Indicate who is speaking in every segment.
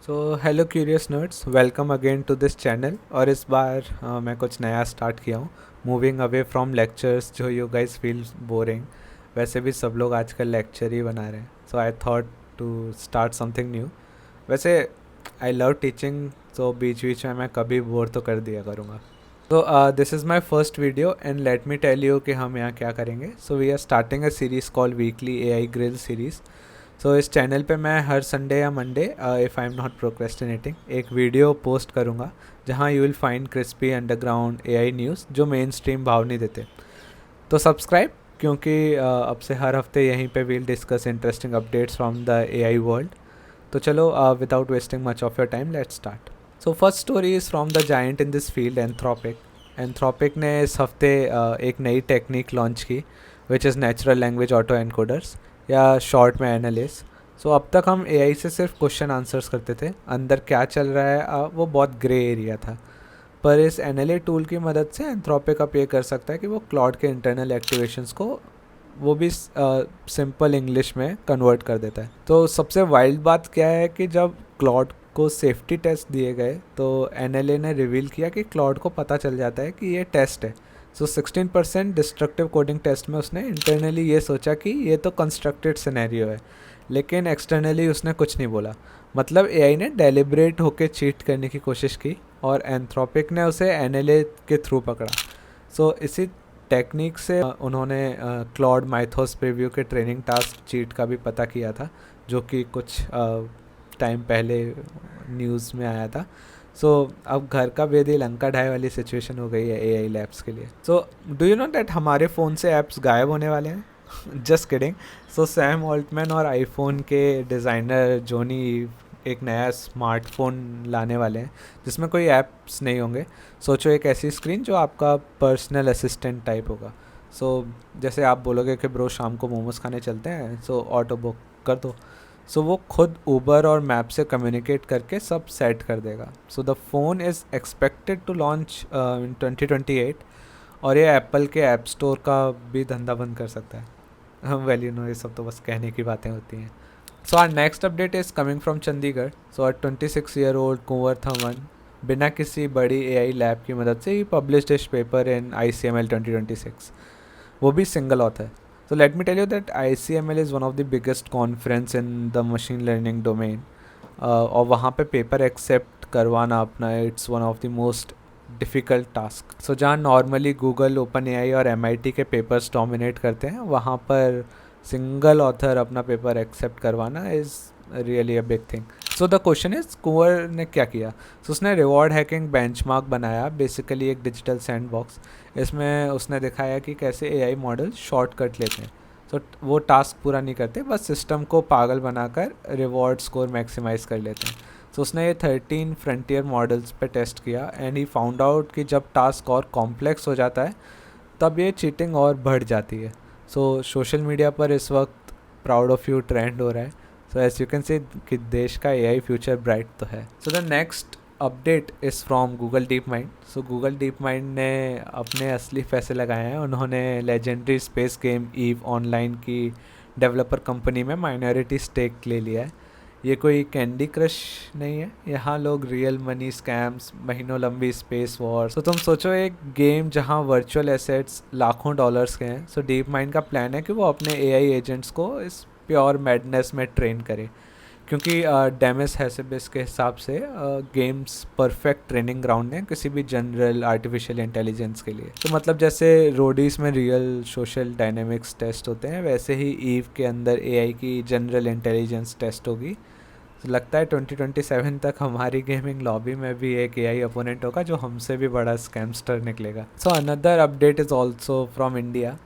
Speaker 1: So hello curious nerds, welcome again to this channel. और इस बार मैं कुछ नया स्टार्ट किया हूँ, मूविंग अवे फ्रॉम लेक्चर्स जो यू गाइस फील बोरिंग। वैसे भी सब लोग आजकल लेक्चर ही बना रहे हैं, so I thought to start something new. वैसे आई लव टीचिंग, तो बीच बीच में मैं कभी बोर तो कर दिया करूँगा। तो this is my first video and let me tell you कि हम यहाँ क्या करेंगे। So we are starting a series call weekly A I grill series. सो इस चैनल पे मैं हर संडे या Monday, if I am not procrastinating, एक वीडियो पोस्ट करूँगा जहाँ you will find crispy underground AI news जो मेन स्ट्रीम भाव नहीं देते। तो सब्सक्राइब, क्योंकि अब से हर हफ्ते यहीं पे we'll discuss interesting updates from the AI world. तो चलो, without wasting much of your time, let's start. So first story is from the giant in this field, Anthropic. Anthropic ने इस हफ्ते एक नई टेक्निक लॉन्च की, which is natural language auto encoders, या short में एनालिस। सो अब तक हम एआई से सिर्फ क्वेश्चन आंसर्स करते थे, अंदर क्या चल रहा है वो बहुत ग्रे एरिया था। पर इस एनएलए टूल की मदद से एंथ्रोपिक अब ये कर सकता है कि वो क्लाउड के इंटरनल एक्टिवेशंस को वो भी सिंपल इंग्लिश में कन्वर्ट कर देता है। तो सबसे वाइल्ड बात क्या है कि जब क्लाउड को सेफ्टी टेस्ट दिए गए तो एनएलए ने रिवील किया कि क्लाउड को पता चल जाता है कि ये टेस्ट है। सो 16% डिस्ट्रक्टिव कोडिंग टेस्ट में उसने इंटरनली ये सोचा कि ये तो कंस्ट्रक्टेड सिनेरियो है, लेकिन एक्सटर्नली उसने कुछ नहीं बोला। मतलब एआई ने डेलिब्रेट होकर चीट करने की कोशिश की और एंथ्रोपिक ने उसे एनएलए के थ्रू पकड़ा। सो इसी टेक्निक से उन्होंने क्लॉड माइथोस प्रीव्यू के ट्रेनिंग टास्क चीट का भी पता किया था, जो कि कुछ टाइम पहले न्यूज़ में आया था। सो अब घर का बेदी लंका ढाई वाली सिचुएशन हो गई है एआई लैब्स के लिए। So do you know that हमारे फ़ोन से ऐप्स गायब होने वाले हैं? Just kidding. So Sam Altman और आईफोन के डिज़ाइनर जोनी एक नया स्मार्टफोन लाने वाले हैं जिसमें कोई ऐप्स नहीं होंगे। सोचो, एक ऐसी स्क्रीन जो आपका पर्सनल असिस्टेंट टाइप होगा। जैसे आप बोलोगे कि ब्रो शाम को मोमोज खाने चलते हैं, सो ऑटो बुक कर दो। वो खुद ऊबर और मैप से कम्युनिकेट करके सब सेट कर देगा। So the phone is expected to launch in 2028, और ये एप्पल के ऐप स्टोर का भी धंधा बंद कर सकता है। वेल यू नो, ये सब तो बस कहने की बातें होती हैं। So our next update is coming from Chandigarh. So our 26-year-old Kunwar Thaman बिना किसी बड़ी एआई लैब की मदद से ही published his paper in ICML 2026, वो भी single author. So let me tell you that ICML is one of the biggest conference in the machine learning domain. और वहाँ पे पेपर एक्सेप्ट करवाना अपना, it's one of the most difficult task. So जहाँ normally Google, OpenAI और MIT के papers dominate करते हैं, वहाँ पर सिंगल ऑथर अपना पेपर एक्सेप्ट करवाना is really a big thing. So the question is, Kunwar ने क्या किया? उसने रिवॉर्ड हैकिंग बेंचमार्क बनाया, बेसिकली एक डिजिटल सैंडबॉक्स। इसमें उसने दिखाया कि कैसे एआई मॉडल शॉर्टकट लेते हैं। वो टास्क पूरा नहीं करते, बस सिस्टम को पागल बनाकर रिवॉर्ड स्कोर मैक्सिमाइज कर लेते हैं। उसने ये 13 फ्रंटियर मॉडल्स पे टेस्ट किया एंड ही फाउंड आउट कि जब टास्क और कॉम्प्लेक्स हो जाता है तब ये चीटिंग और बढ़ जाती है। सोशल मीडिया पर इस वक्त प्राउड ऑफ यू ट्रेंड हो रहा है। एज यू कैन से कि देश का एआई फ्यूचर ब्राइट तो है। The next update is from Google DeepMind. Google DeepMind ने अपने असली पैसे लगाए हैं। उन्होंने legendary space game EVE Online की डेवलपर कंपनी में माइनॉरिटी स्टेक ले लिया है। ये कोई कैंडी क्रश नहीं है, यहाँ लोग रियल मनी स्कैम्स, महीनों लंबी स्पेस वॉर। तुम सोचो, एक गेम जहाँ वर्चुअल एसेट्स लाखों डॉलर्स के हैं। डीप माइंड का प्लान है कि वो अपने एआई एजेंट्स को इस प्योर मैडनेस में ट्रेन करे, क्योंकि डेमिस हैसेबिस के हिसाब से गेम्स परफेक्ट ट्रेनिंग ग्राउंड है किसी भी जनरल आर्टिफिशियल इंटेलिजेंस के लिए। मतलब जैसे रोडीज में रियल सोशल डायनेमिक्स टेस्ट होते हैं, वैसे ही ईव के अंदर एआई की जनरल इंटेलिजेंस टेस्ट होगी। लगता है 2027 तक हमारी गेमिंग लॉबी में भी एक एआई अपोनेंट होगा जो हमसे भी बड़ा स्कैमस्टर निकलेगा। Another update is also from India.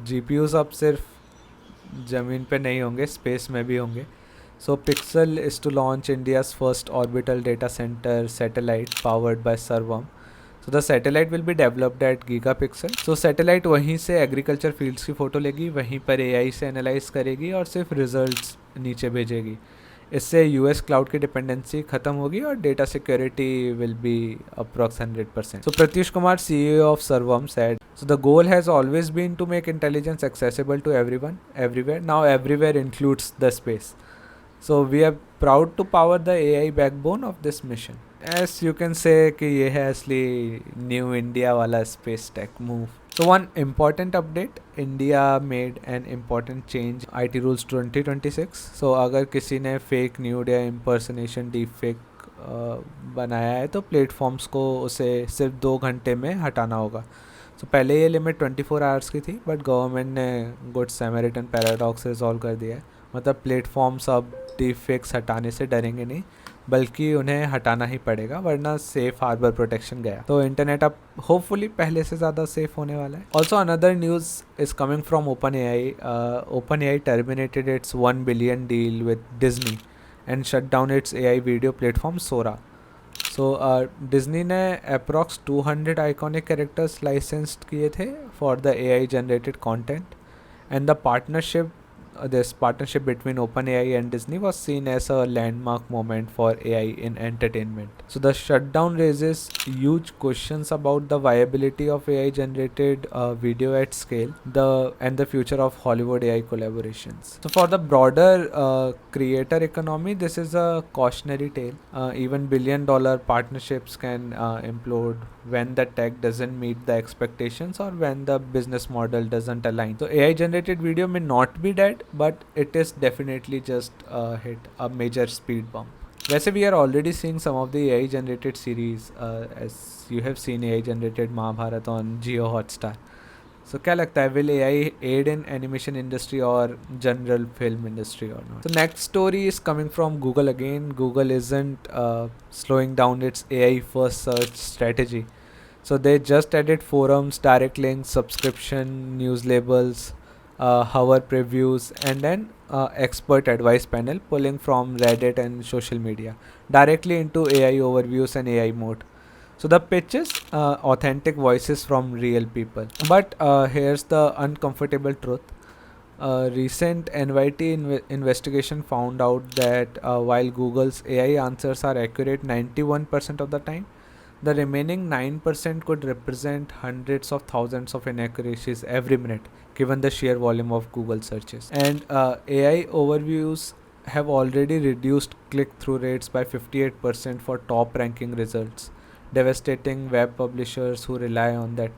Speaker 1: GPUs अब सिर्फ ज़मीन पे नहीं होंगे, स्पेस में भी होंगे। Pixxel is to launch India's first orbital data centre satellite powered by Sarvam. The satellite will be developed at GigaPixxel. Satellite वहीं से एग्रीकल्चर फील्ड्स की फ़ोटो लेगी, वहीं पर एआई से एनालाइज करेगी और सिर्फ रिजल्ट्स नीचे भेजेगी। इससे यूएस क्लाउड की डिपेंडेंसी खत्म होगी और data security will be approx 100%। Pratyush Kumar, CEO of सर्वम, said, so the goal has always been to make intelligence accessible to everyone, everywhere. Now everywhere includes the space. So we are proud to power the AI backbone of this mission. As you can say कि ये है असली new India वाला space tech move. So one important update, India made an important change IT rules 2026. So अगर किसी ने fake nude या impersonation deepfake बनाया है तो प्लेटफॉर्म्स को उसे सिर्फ 2 घंटे में हटाना होगा. So पहले ये लिमिट 24 आवर्स की थी, बट गवर्नमेंट ने गुड सैमरिटन पैराडॉक्स रिजॉल्व कर दिया है. मतलब प्लेटफॉर्म्स अब डिफेक्ट्स हटाने से डरेंगे नहीं, बल्कि उन्हें हटाना ही पड़ेगा, वरना सेफ हार्बर प्रोटेक्शन गया. तो इंटरनेट अब होपफुली पहले से ज़्यादा सेफ होने वाला है. Also another news is coming from open AI terminated its 1 billion deal with Disney and shut down its AI video platform Sora. सो डिज्नी ने अप्रॉक्स 200 आइकॉनिक कैरेक्टर्स लाइसेंस्ड किए थे for the AI generated content, and the partnership this partnership between OpenAI and Disney was seen as a landmark moment for AI in entertainment. So the shutdown raises huge questions about the viability of AI generated video at scale, and the future of Hollywood AI collaborations. So for the broader creator economy, this is a cautionary tale. Even billion-dollar partnerships can implode when the tech doesn't meet the expectations or when the business model doesn't align. So AI generated video may not be dead, but it is definitely just hit a major speed bump. वैसे we are already seeing some of the AI generated series, as you have seen AI generated Mahabharata on Jio Hotstar. So क्या लगता है, will AI aid in animation industry or general film industry or not? So next story is coming from Google again. Google isn't slowing down its AI first search strategy. So they just added forums, direct links, subscription, news labels, hover previews, and then expert advice panel pulling from Reddit and social media directly into AI overviews and AI mode. So the pitch is authentic voices from real people. But here's the uncomfortable truth. Recent NYT investigation found out that while Google's AI answers are accurate 91% of the time, the remaining 9% could represent hundreds of thousands of inaccuracies every minute, given the sheer volume of Google searches. And AI overviews have already reduced click-through rates by 58% for top-ranking results, devastating web publishers who rely on that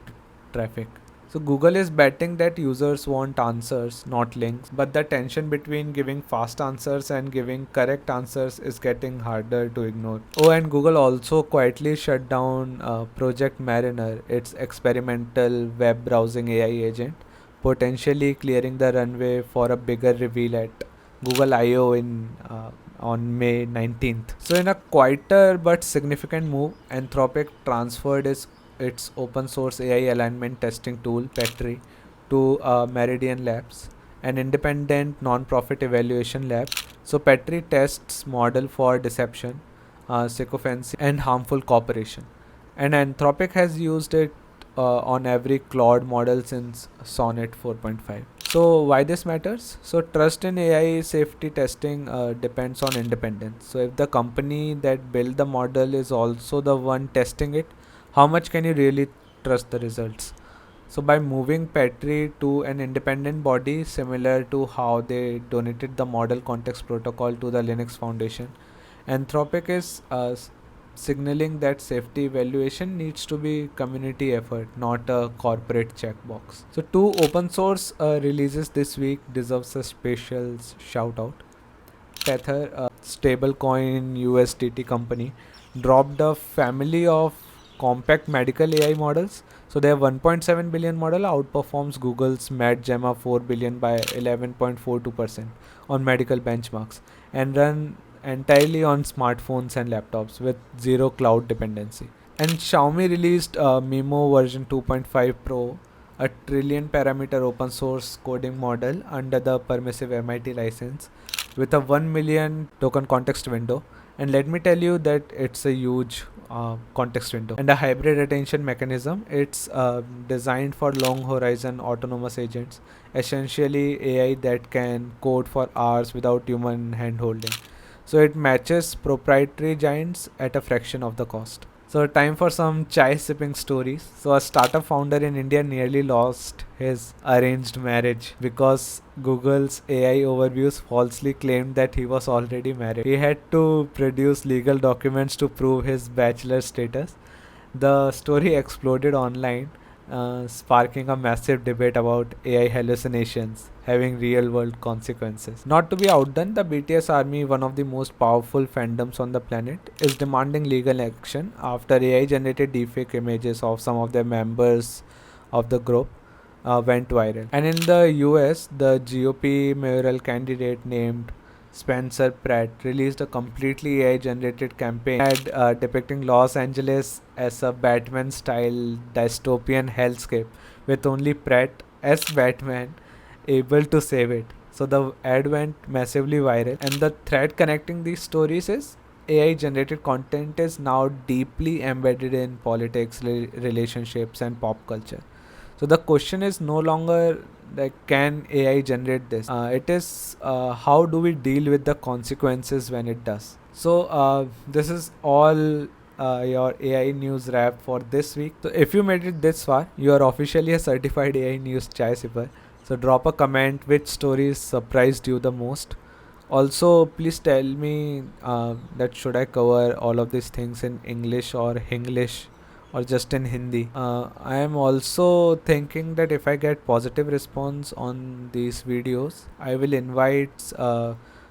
Speaker 1: traffic. So Google is betting that users want answers, not links, but the tension between giving fast answers and giving correct answers is getting harder to ignore. Oh, and Google also quietly shut down Project Mariner, its experimental web browsing AI agent, potentially clearing the runway for a bigger reveal at Google I/O on May 19th. So in a quieter but significant move, Anthropic transferred its open source AI alignment testing tool Petri to Meridian Labs, an independent non-profit evaluation lab. So Petri tests model for deception, sycophancy, and harmful cooperation. And Anthropic has used it on every Claude model since Sonnet 4.5. So why this matters? So trust in AI safety testing depends on independence. So if the company that built the model is also the one testing it, how much can you really trust the results? So by moving Petri to an independent body similar to how they donated the model context protocol to the Linux Foundation, Anthropic is signaling that safety evaluation needs to be community effort, not a corporate checkbox. So two open source releases this week deserves a special shout out. Tether, a stablecoin USDT company, dropped a family of compact medical AI models. So their 1.7 billion model outperforms Google's MadGemma 4 billion by 11.42% on medical benchmarks, and run entirely on smartphones and laptops with zero cloud dependency. And Xiaomi released Mimo version 2.5 Pro, a trillion parameter open source coding model under the permissive MIT license with a 1 million token context window. And let me tell you that it's a huge context window and a hybrid attention mechanism. It's designed for long horizon autonomous agents, essentially AI that can code for hours without human hand holding. So it matches proprietary giants at a fraction of the cost. So, time for some chai sipping stories. So, a startup founder in India nearly lost his arranged marriage because Google's AI overviews falsely claimed that he was already married. He had to produce legal documents to prove his bachelor status. The story exploded online, sparking a massive debate about AI hallucinations having real world consequences. Not to be outdone, the BTS army, one of the most powerful fandoms on the planet, is demanding legal action after AI generated deepfake images of some of their members of the group went viral. And in the US, the GOP mayoral candidate named Spencer Pratt released a completely AI generated campaign ad depicting Los Angeles as a Batman style dystopian hellscape with only Pratt as Batman able to save it. So the ad went massively viral, and the thread connecting these stories is AI generated content is now deeply embedded in politics, relationships, and pop culture. So the question is no longer like can AI generate this. It is how do we deal with the consequences when it does. So this is all your AI news wrap for this week. So if you made it this far, you are officially a certified AI news chai sipper. So drop a comment which stories surprised you the most. Also, please tell me that should I cover all of these things in English or Hinglish or just in Hindi. I am also thinking that if I get positive response on these videos, I will invite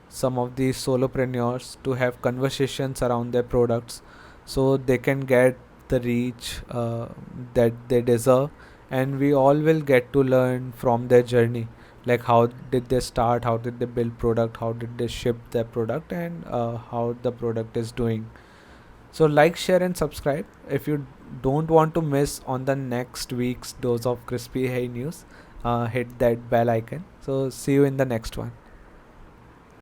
Speaker 1: some of these solopreneurs to have conversations around their products so they can get the reach that they deserve, and we all will get to learn from their journey, like how did they start, how did they build product, how did they ship their product, and how the product is doing. So like, share, and subscribe if you don't want to miss on the next week's dose of crispy hay news. Hit that bell icon. So see you in the next one.